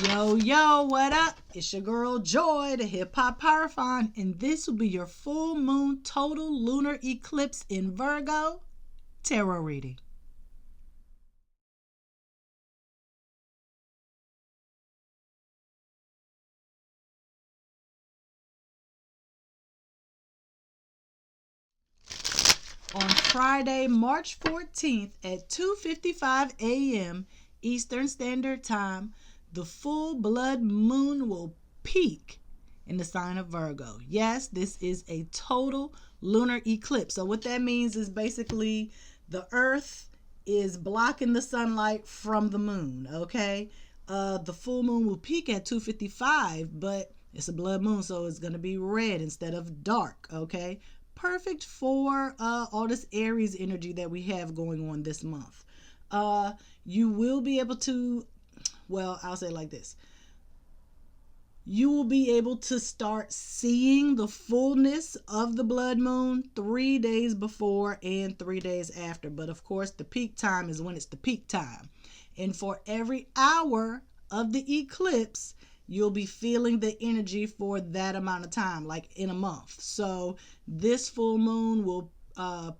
Yo, yo, what up? It's your girl Joy, the Hip Hop Pyrophone, and this will be your full moon total lunar eclipse in Virgo tarot reading. On Friday, March 14th at 2:55 a.m. Eastern Standard Time, the full blood moon will peak in the sign of Virgo. Yes, this is a total lunar eclipse. So what that means is basically the earth is blocking the sunlight from the moon, okay? The full moon will peak at 2:55, but it's a blood moon, so it's going to be red instead of dark, okay? Perfect for all this Aries energy that we have going on this month. You will be able to, well, I'll say it like this. You will be able to start seeing the fullness of the blood moon 3 days before and 3 days after. But of course, the peak time is when it's the peak time. And for every hour of the eclipse, you'll be feeling the energy for that amount of time, like in a month. So this full moon will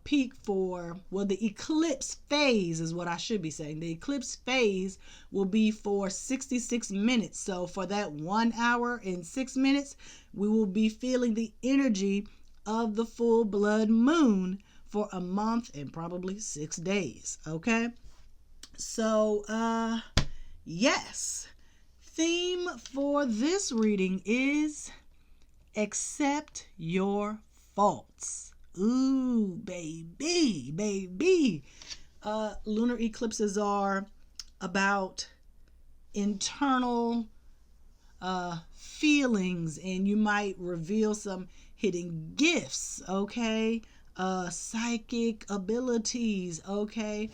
peak for, well, the eclipse phase is what I should be saying. The eclipse phase will be for 66 minutes. So for that 1 hour and 6 minutes, we will be feeling the energy of the full blood moon for a month and probably 6 days. Okay. So, yes. Theme for this reading is accept your faults. Ooh, baby. Lunar eclipses are about internal feelings, and you might reveal some hidden gifts, okay? Psychic abilities, okay?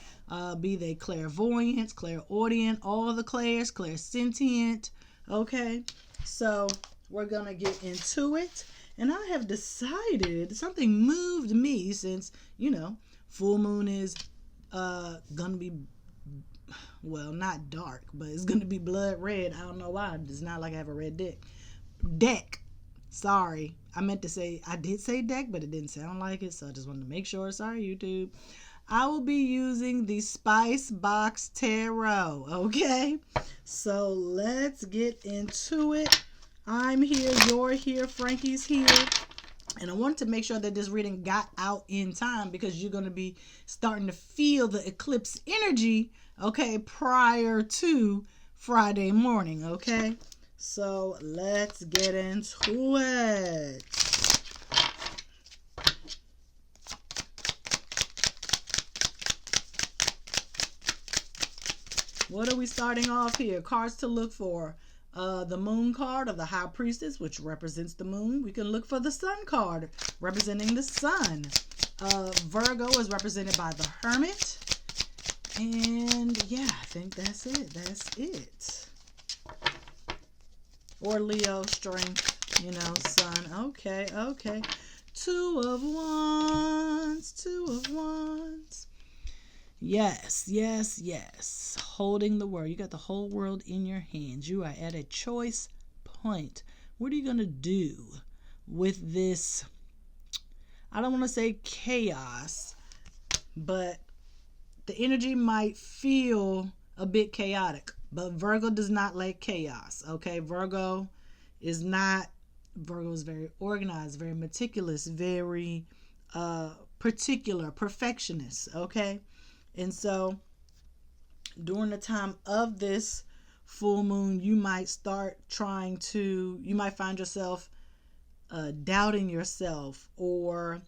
Be they clairvoyance, clairaudient, all the clairs, clairsentient, okay? So we're gonna get into it. And I have decided, something moved me since, full moon is gonna be, well, not dark, but it's gonna be blood red. I don't know why. It's not like I have a red deck. Sorry. I meant to say, I did say deck, but it didn't sound like it, so I just wanted to make sure. Sorry, YouTube. I will be using the Spice Box Tarot, okay? So let's get into it. I'm here, you're here, Frankie's here. And I wanted to make sure that this reading got out in time because you're going to be starting to feel the eclipse energy, okay, prior to Friday morning, okay? So let's get into it. What are we starting off here? Cards to look for. The moon card of the high priestess, which represents the moon. We can look for the sun card representing the sun. Virgo is represented by the hermit. And yeah, I think that's it. Or Leo, strength, sun. Okay. Two of wands. Yes. Holding the world. You got the whole world in your hands. You are at a choice point. What are you going to do with this? I don't want to say chaos, but the energy might feel a bit chaotic. But Virgo does not like chaos. Okay, Virgo is very organized, very meticulous, very particular, perfectionist. Okay. And so during the time of this full moon, you might find yourself doubting yourself or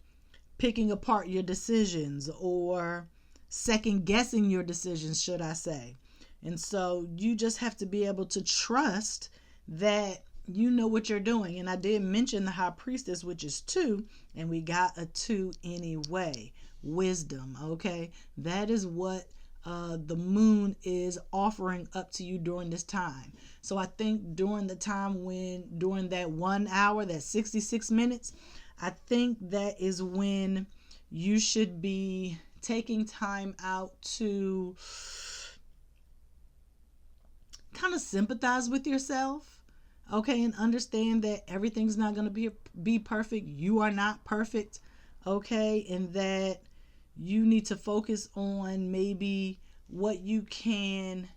picking apart your decisions or second guessing your decisions, should I say. And so you just have to be able to trust that you know what you're doing. And I did mention the high priestess, which is 2, and we got a 2 anyway. Wisdom, okay? That is what the moon is offering up to you during this time. So I think during that 1 hour, that 66 minutes, I think that is when you should be taking time out to kind of sympathize with yourself, okay, and understand that everything's not going to be perfect. You are not perfect, okay, and that you need to focus on maybe what you can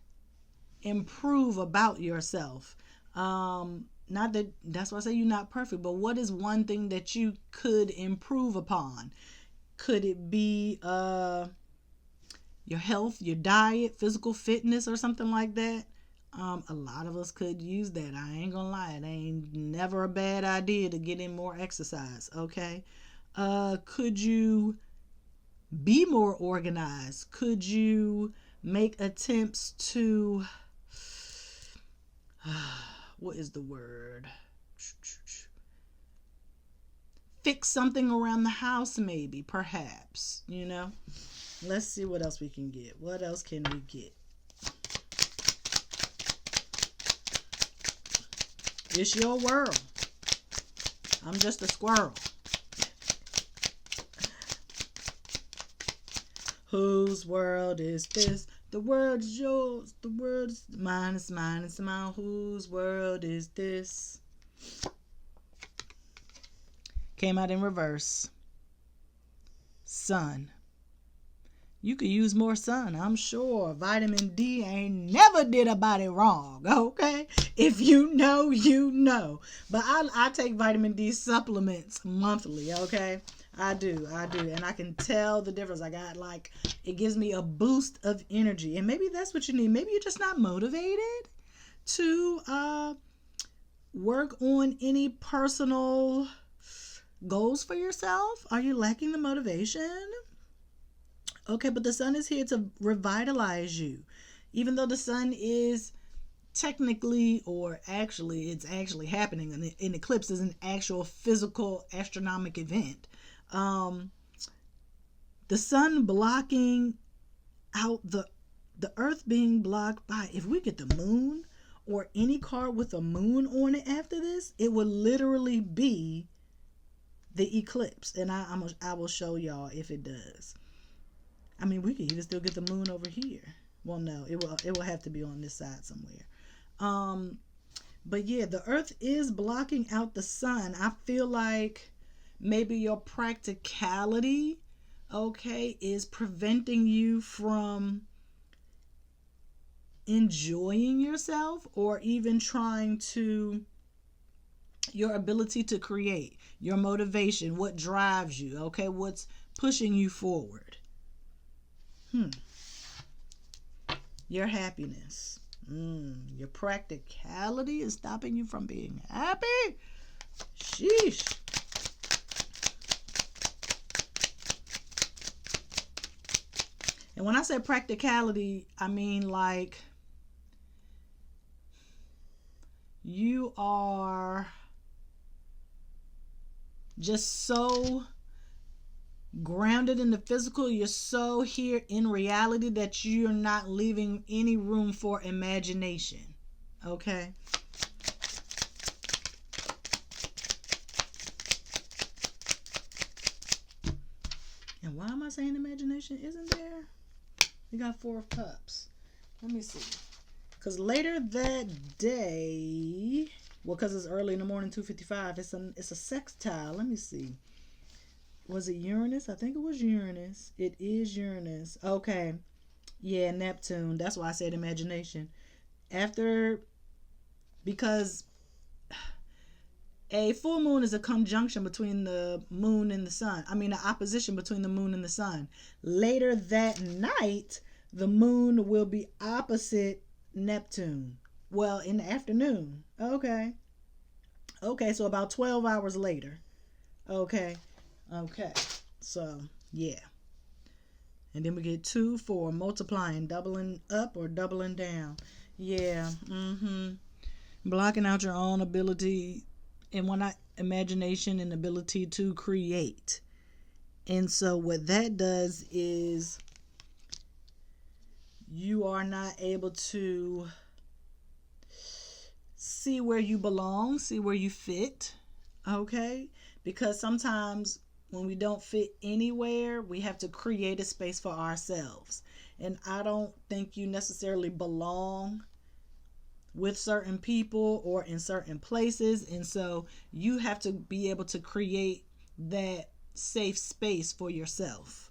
improve about yourself. Not that that's why I say you're not perfect, but what is one thing that you could improve upon? Could it be your health, your diet, physical fitness, or something like that? A lot of us could use that. I ain't gonna lie, it ain't never a bad idea to get in more exercise, okay? Could you be more organized? Could you make attempts to what is the word? Fix something around the house, maybe, perhaps, you know? Let's see what else we can get. What else can we get? It's your world. I'm just a squirrel. Whose world is this? The world is yours. The world is mine. It's mine. It's mine. Whose world is this? Came out in reverse. Sun. You could use more sun, I'm sure. Vitamin D ain't never did a body wrong, okay? If you know, you know. But I take vitamin D supplements monthly, okay? I do. And I can tell the difference. It gives me a boost of energy. And maybe that's what you need. Maybe you're just not motivated to work on any personal goals for yourself. Are you lacking the motivation? Okay, but the sun is here to revitalize you. Even though the sun is technically, or actually, it's actually happening. An eclipse is an actual physical astronomical event. The sun blocking out the earth being blocked by, if we get the moon or any card with a moon on it after this, it would literally be the eclipse. And I will show y'all if it does. I mean, we can even still get the moon over here. Well, no, it will have to be on this side somewhere. But yeah, the earth is blocking out the sun. I feel like maybe your practicality, okay, is preventing you from enjoying yourself, or even trying to, your ability to create, your motivation, what drives you, okay, what's pushing you forward. Your happiness. Your practicality is stopping you from being happy. Sheesh. And when I say practicality, I mean like you are just so grounded in the physical, you're so here in reality that you're not leaving any room for imagination. Okay? And why am I saying imagination isn't there? We got 4 of Cups. Let me see. Because later that day, well, because it's early in the morning, 2:55, it's a sextile. Let me see. Was it Uranus? I think it was Uranus. It is Uranus. Okay. Yeah, Neptune. That's why I said imagination. Because a full moon is a conjunction between the moon and the sun. I mean, an opposition between the moon and the sun. Later that night, the moon will be opposite Neptune. Well, in the afternoon. Okay. So about 12 hours later. Okay. So, yeah. And then we get 2, 4, multiplying, doubling up or doubling down. Yeah. Blocking out your own ability, and imagination and ability to create. And so what that does is you are not able to see where you belong, see where you fit. Okay? Because sometimes when we don't fit anywhere, we have to create a space for ourselves. And I don't think you necessarily belong with certain people or in certain places. And so you have to be able to create that safe space for yourself.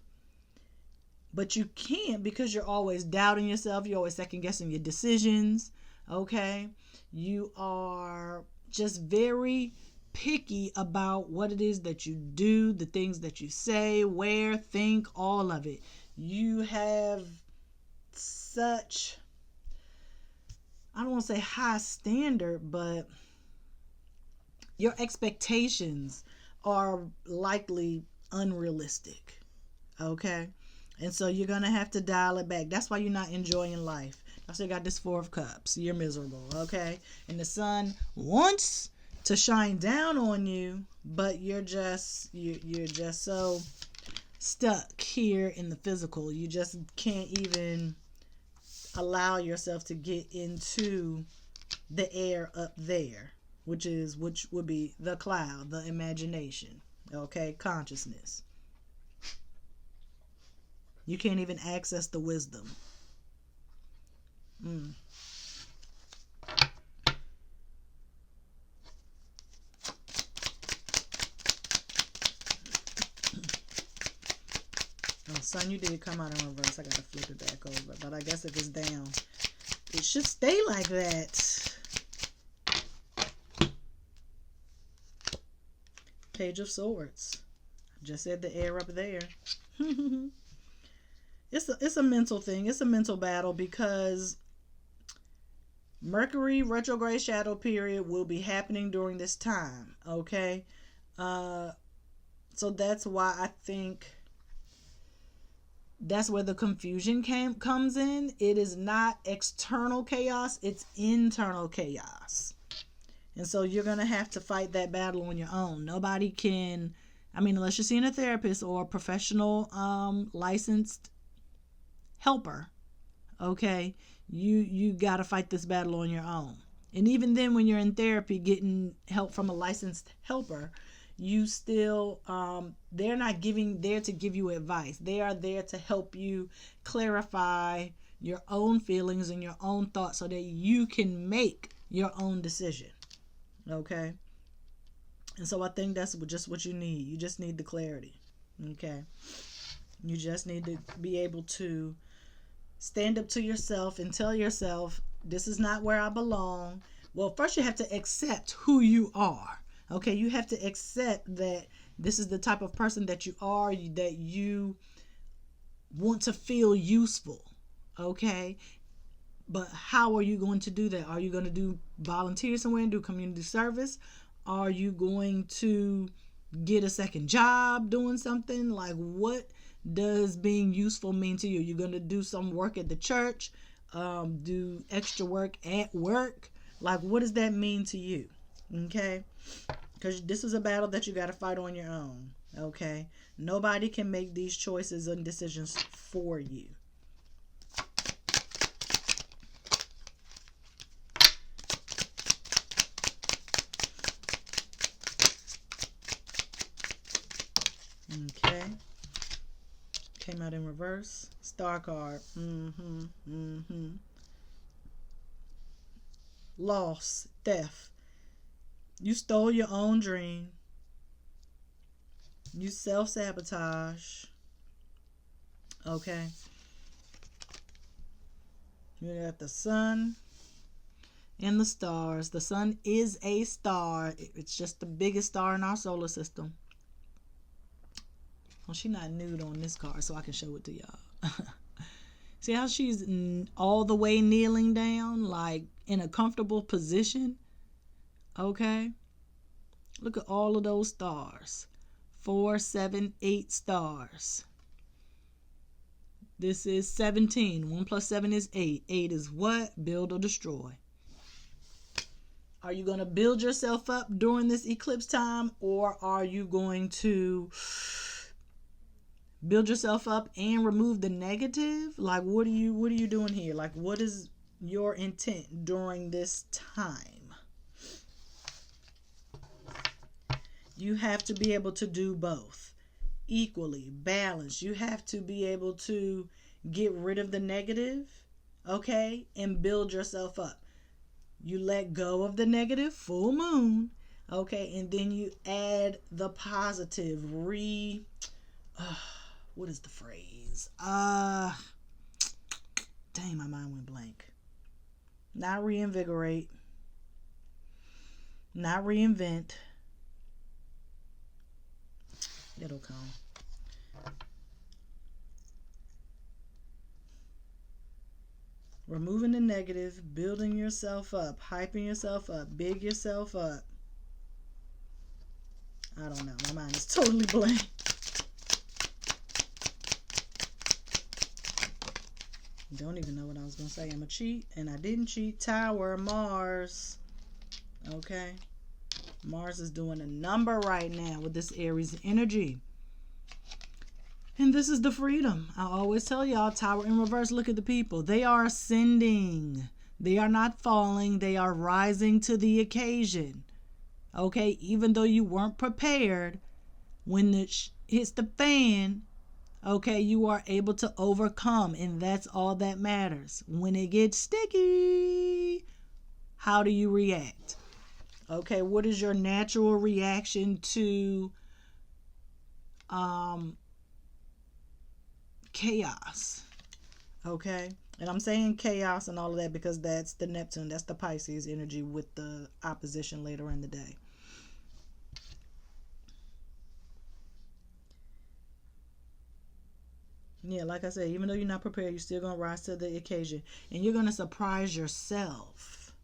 But you can't, because you're always doubting yourself. You're always second guessing your decisions. Okay. You are just very picky about what it is that you do, the things that you say, wear, think, all of it. You have such, I don't want to say high standard, but your expectations are likely unrealistic. Okay. And so you're going to have to dial it back. That's why you're not enjoying life. That's why you got this Four of Cups. You're miserable. Okay. And the sun wants to shine down on you, but you're just so stuck here in the physical. You just can't even allow yourself to get into the air up there, which would be the cloud, the imagination, okay, consciousness. You can't even access the wisdom. Oh, sun, you did come out in reverse. I gotta flip it back over. But I guess if it's down, it should stay like that. Page of Swords. Just said the air up there. It's a mental thing. It's a mental battle because Mercury retrograde shadow period will be happening during this time. Okay. So that's why I think that's where the confusion comes in. It is not external chaos, it's internal chaos. And so you're going to have to fight that battle on your own. Nobody can, unless you're seeing a therapist or a professional licensed helper, okay, you got to fight this battle on your own. And even then, when you're in therapy getting help from a licensed helper, you still, they're not there to give you advice. They are there to help you clarify your own feelings and your own thoughts so that you can make your own decision. Okay. And so I think that's just what you need. You just need the clarity. Okay. You just need to be able to stand up to yourself and tell yourself, this is not where I belong. Well, first you have to accept who you are. Okay, you have to accept that this is the type of person that you are, that you want to feel useful. Okay, but how are you going to do that? Are you going to do volunteer somewhere and do community service? Are you going to get a second job doing something? Like, what does being useful mean to you? You're going to do some work at the church, do extra work at work. Like, what does that mean to you? Okay, because this is a battle that you got to fight on your own. Okay, nobody can make these choices and decisions for you. Okay, came out in reverse. Star card. Loss, theft. You stole your own dream. You self-sabotage. Okay. You got the sun and the stars. The sun is a star. It's just the biggest star in our solar system. Well, she's not nude on this card, so I can show it to y'all. See how she's all the way kneeling down, like in a comfortable position? Okay. Look at all of those stars. 4, 7, 8 stars. This is 17. 1 plus 7 is 8. 8 is what? Build or destroy. Are you going to build yourself up during this eclipse time, or are you going to build yourself up and remove the negative? Like, what are you doing here? Like, what is your intent during this time? You have to be able to do both equally, balanced. You have to be able to get rid of the negative, okay, and build yourself up. You let go of the negative, full moon. Okay, and then you add the positive. What is the phrase? Dang, my mind went blank. Not reinvigorate. Not reinvent. It'll come. Removing the negative, building yourself up, hyping yourself up, big yourself up. I don't know. My mind is totally blank. Don't even know what I was going to say. I'm a cheat, and I didn't cheat. Tower, Mars. Okay. Mars is doing a number right now with this Aries energy. And this is the freedom. I always tell y'all, Tower in reverse, look at the people. They are ascending. They are not falling. They are rising to the occasion. Okay, even though you weren't prepared, when it hits the fan, okay, you are able to overcome, and that's all that matters. When it gets sticky, how do you react? Okay, what is your natural reaction to chaos? Okay, and I'm saying chaos and all of that because that's the Neptune, that's the Pisces energy with the opposition later in the day. Yeah, like I said, even though you're not prepared, you're still going to rise to the occasion, and you're going to surprise yourself.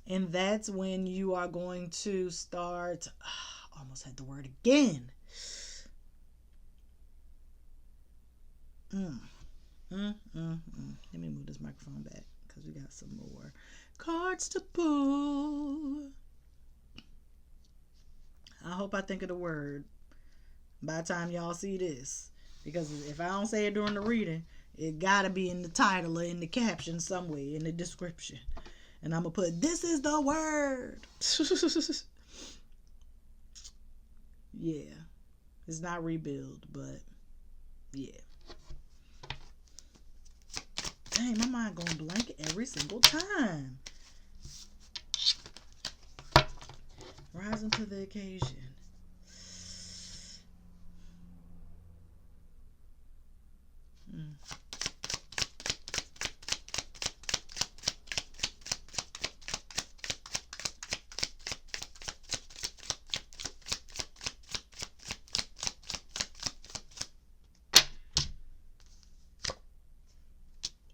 And that's when you are going to start, almost had the word again. Let me move this microphone back because we got some more cards to pull. I hope I think of the word by the time y'all see this. Because if I don't say it during the reading, it gotta be in the title or in the caption somewhere, in the description. And I'm gonna put, this is the word. Yeah. It's not rebuild, but yeah. Dang, my mind going blank every single time. Rising to the occasion.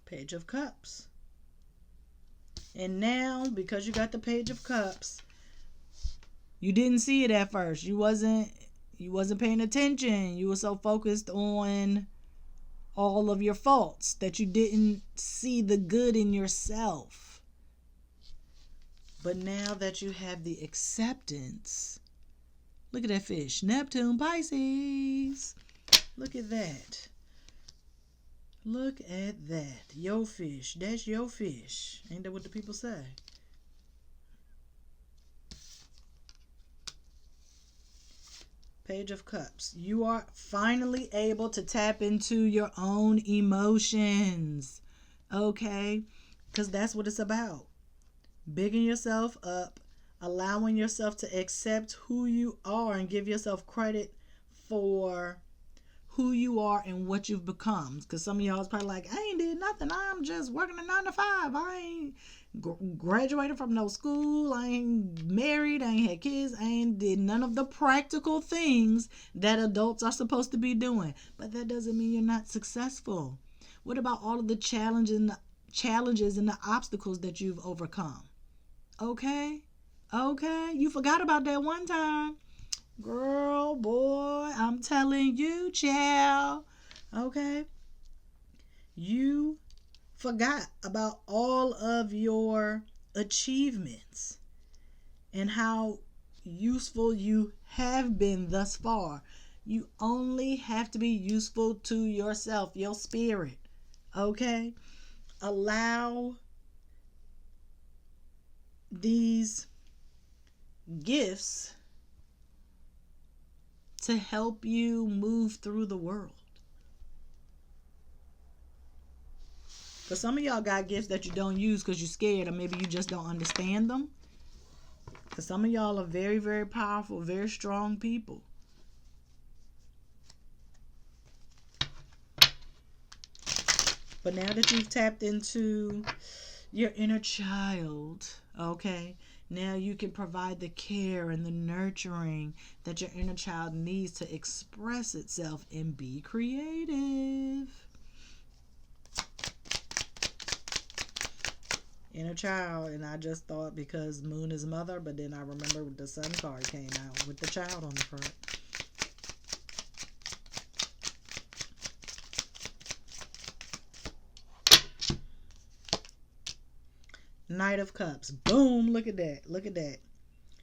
Page of Cups. And now, because you got the Page of Cups, you didn't see it at first. You wasn't paying attention. You were so focused on all of your faults that you didn't see the good in yourself. But now that you have the acceptance, look at that fish. Neptune, Pisces. Look at that. Look at that. Yo fish. That's your fish. Ain't that what the people say? Page of Cups. You are finally able to tap into your own emotions. Okay? Because that's what it's about. Bigging yourself up. Allowing yourself to accept who you are and give yourself credit for who you are and what you've become. Because some of y'all is probably like, I ain't did nothing. I'm just working a 9 to 5. I ain't graduated from no school. I ain't married. I ain't had kids. I ain't did none of the practical things that adults are supposed to be doing. But that doesn't mean you're not successful. What about all of the challenges and the obstacles that you've overcome? Okay? You forgot about that one time. Girl, boy, I'm telling you, child. Okay? You forgot about all of your achievements and how useful you have been thus far. You only have to be useful to yourself, your spirit. Okay? Allow these gifts to help you move through the world. Because some of y'all got gifts that you don't use because you're scared, or maybe you just don't understand them. Because some of y'all are very, very powerful, very strong people. But now that you've tapped into your inner child, okay, now you can provide the care and the nurturing that your inner child needs to express itself and be creative. Inner child, and I just thought because moon is mother, but then I remember the sun card came out with the child on the front. Knight of Cups. Boom, look at that. Look at that.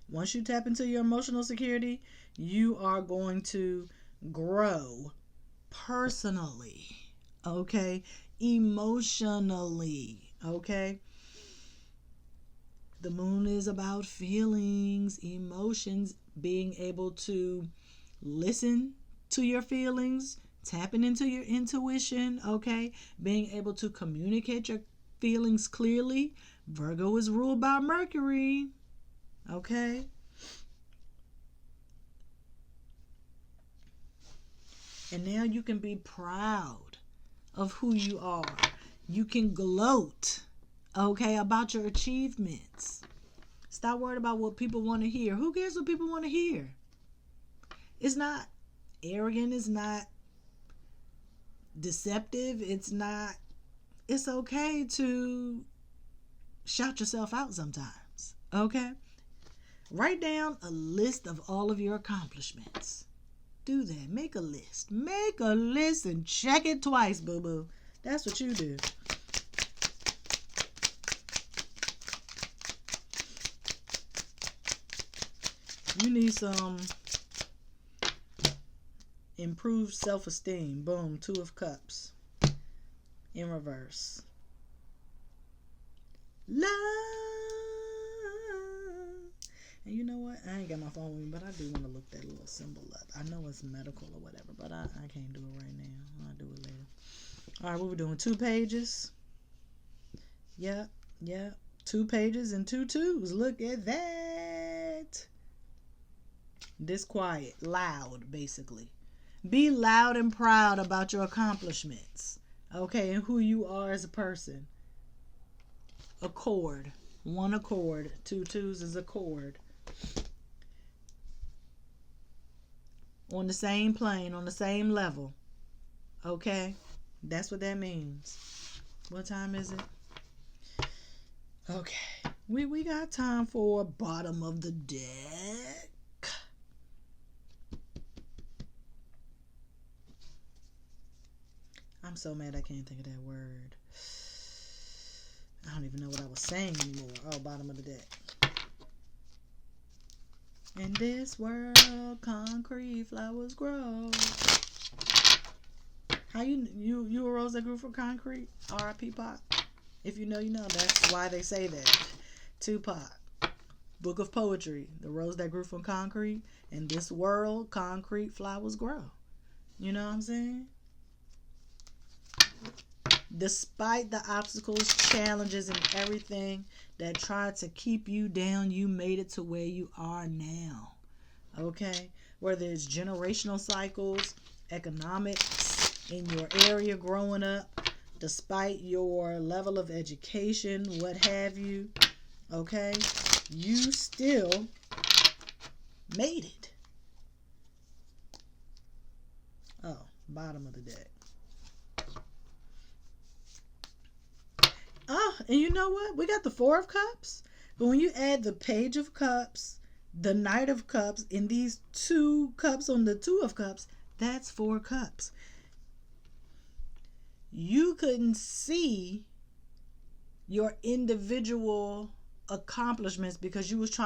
Once you tap into your emotional security, you are going to grow personally, okay? Emotionally, okay? The moon is about feelings, emotions, being able to listen to your feelings, tapping into your intuition, okay? Being able to communicate your feelings clearly. Virgo is ruled by Mercury, okay? And now you can be proud of who you are. You can gloat, okay, about your achievements. Stop worried about what people want to hear. Who cares what people want to hear? It's not arrogant. It's not deceptive. It's okay to shout yourself out sometimes, okay? Write down a list of all of your accomplishments. Do that. Make a list. Make a list and check it twice, boo-boo. That's what you do. You need some improved self-esteem. Boom, 2 of Cups in reverse. Love. And you know what? I ain't got my phone with me, but I do want to look that little symbol up. I know it's medical or whatever, but I can't do it right now. I'll do it later. All right, what we're doing? 2 pages. Yep. 2 pages and 2 twos. Look at that. Disquiet, loud, basically. Be loud and proud about your accomplishments, okay, and who you are as a person. Accord. 1 accord. 2 twos is a chord. On the same plane, on the same level. Okay? That's what that means. What time is it? Okay. We got time for bottom of the deck. I'm so mad I can't think of that word. I don't even know what I was saying anymore. Oh, bottom of the deck. In this world, concrete flowers grow. How you a rose that grew from concrete? R.I.P. Pac. If you know, you know. That's why they say that. Tupac. Book of Poetry. The rose that grew from concrete. In this world, concrete flowers grow. You know what I'm saying? Despite the obstacles, challenges, and everything that tried to keep you down, you made it to where you are now. Okay? Whether it's generational cycles, economics in your area growing up, despite your level of education, what have you, okay? You still made it. Oh, bottom of the deck. Oh, and you know what? We got the 4 of Cups. But when you add the Page of Cups, the Knight of Cups, and these 2 cups on the 2 of Cups, that's 4 cups. You couldn't see your individual accomplishments because you was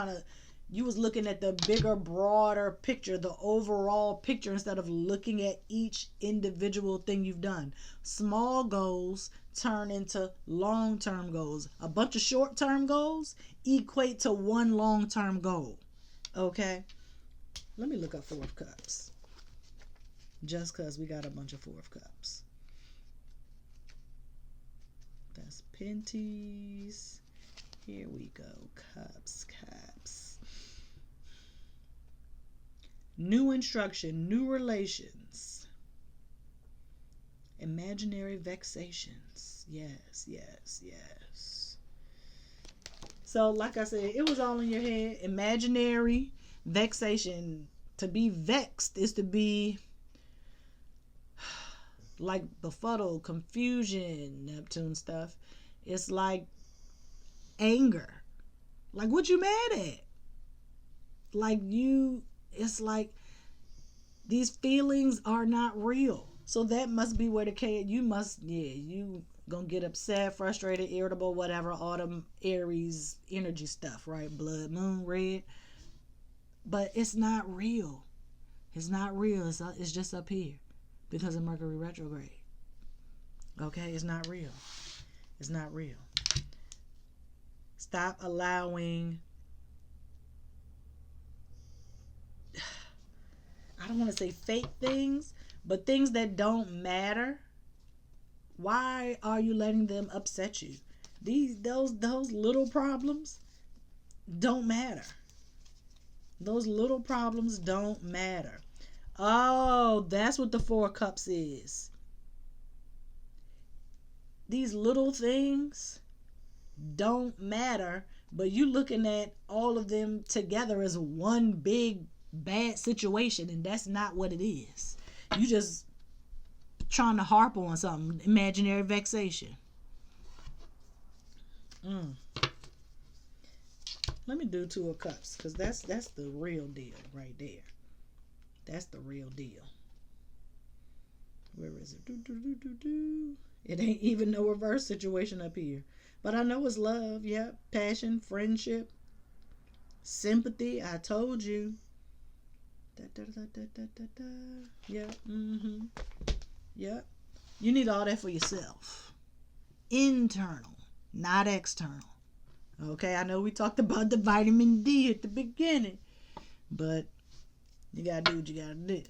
looking at the bigger, broader picture, the overall picture, instead of looking at each individual thing you've done. Small goals turn into long-term goals. A bunch of short-term goals equate to 1 long-term goal. Okay? Let me look up 4 of Cups. Just because we got a bunch of 4 of Cups. That's Penties. Here we go. Cups. New instruction, new relations. Imaginary vexations. Yes. So, like I said, it was all in your head. Imaginary vexation. To be vexed is to be like befuddled, confusion, Neptune stuff. It's like anger. Like, what you mad at? Like, it's like these feelings are not real. So that must be where you gonna get upset, frustrated, irritable, whatever, autumn, Aries energy stuff, right? Blood, moon, red. But it's not real. It's not real. It's just up here because of Mercury retrograde. Okay? It's not real. It's not real. Stop allowing, I don't want to say fake things, but things that don't matter. Why are you letting them upset you? Those little problems don't matter. Those little problems don't matter. Oh, that's what the Four of Cups is. These little things don't matter, but you looking at all of them together as one big bad situation, and that's not what it is. You just trying to harp on something. Imaginary vexation. Let me do Two of Cups, because that's the real deal right there. That's the real deal. Where is it? It ain't even no reverse situation up here. But I know it's love. Yep. Passion, friendship, sympathy. I told you. Yep. Yep. You need all that for yourself. Internal, not external. Okay, I know we talked about the vitamin D at the beginning, but you gotta do what you gotta do.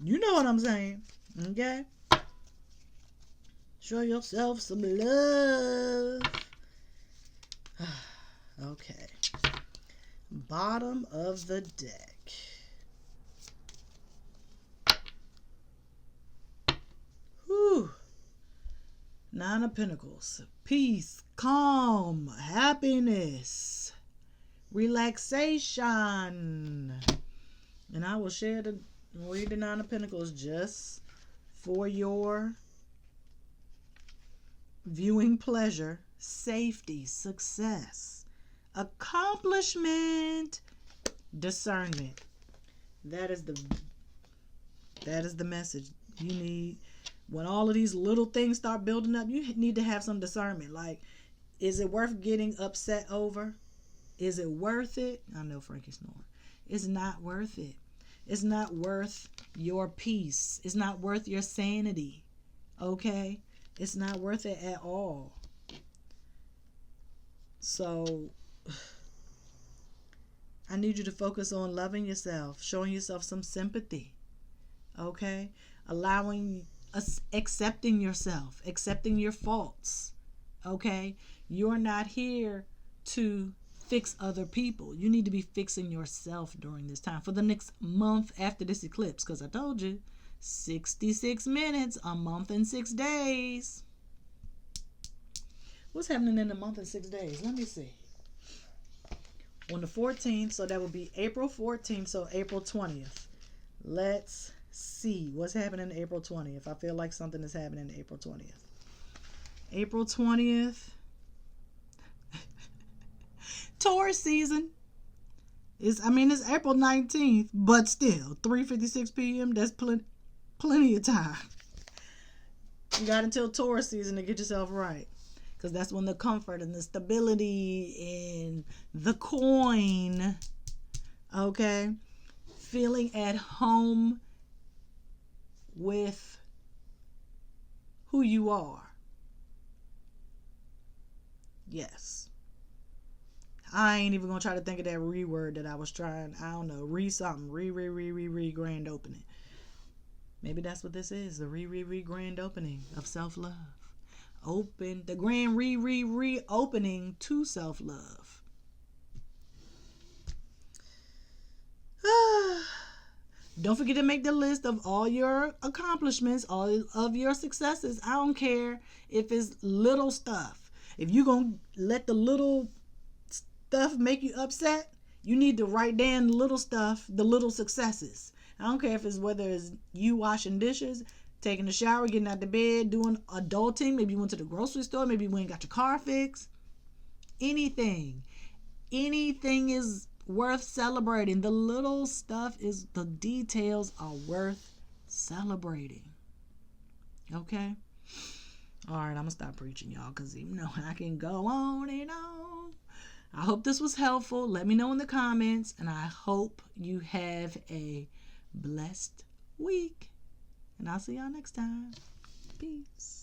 You know what I'm saying, okay? Show yourself some love. Okay. Bottom of the deck. Whew. Nine of Pentacles. Peace, calm, happiness, relaxation. And I will read the Nine of Pentacles just for your viewing pleasure. Safety, success, accomplishment, discernment. That is the message you need. When all of these little things start building up, you need to have some discernment. Like, is it worth getting upset over? Is it worth it? I know Frankie's snoring. It's not worth it. It's not worth your peace. It's not worth your sanity. Okay? It's not worth it at all. So, I need you to focus on loving yourself, showing yourself some sympathy. Okay? Accepting yourself, accepting your faults. Okay? You're not here to fix other people. You need to be fixing yourself during this time for the next month after this eclipse, because I told you 66 minutes, a month and 6 days. What's happening in a month and 6 days? Let me see. On the 14th, so that would be April 14th, so April 20th. Let's see what's happening April 20th. I feel like something is happening April 20th. April 20th. Taurus season. It's April 19th, but still 3:56 p.m. That's plenty of time. You got until Taurus season to get yourself right, because that's when the comfort and the stability and the coin, okay, feeling at home with who you are. Yes. I ain't even gonna try to think of that word that I was trying. I don't know. Something. Grand opening. Maybe that's what this is, the grand opening of self-love. Open the grand reopening to self-love. Don't forget to make the list of all your accomplishments, all of your successes. I don't care if it's little stuff. If you're going to let the little stuff make you upset, you need to write down the little stuff, the little successes. I don't care if it's whether it's you washing dishes, taking a shower, getting out of bed, doing adulting. Maybe you went to the grocery store. Maybe you went and got your car fixed. Anything is worth celebrating. The little stuff is, the details are worth celebrating. Okay? All right, I'm going to stop preaching, y'all, because you know I can go on and on. I hope this was helpful. Let me know in the comments, and I hope you have a blessed week. And I'll see y'all next time. Peace.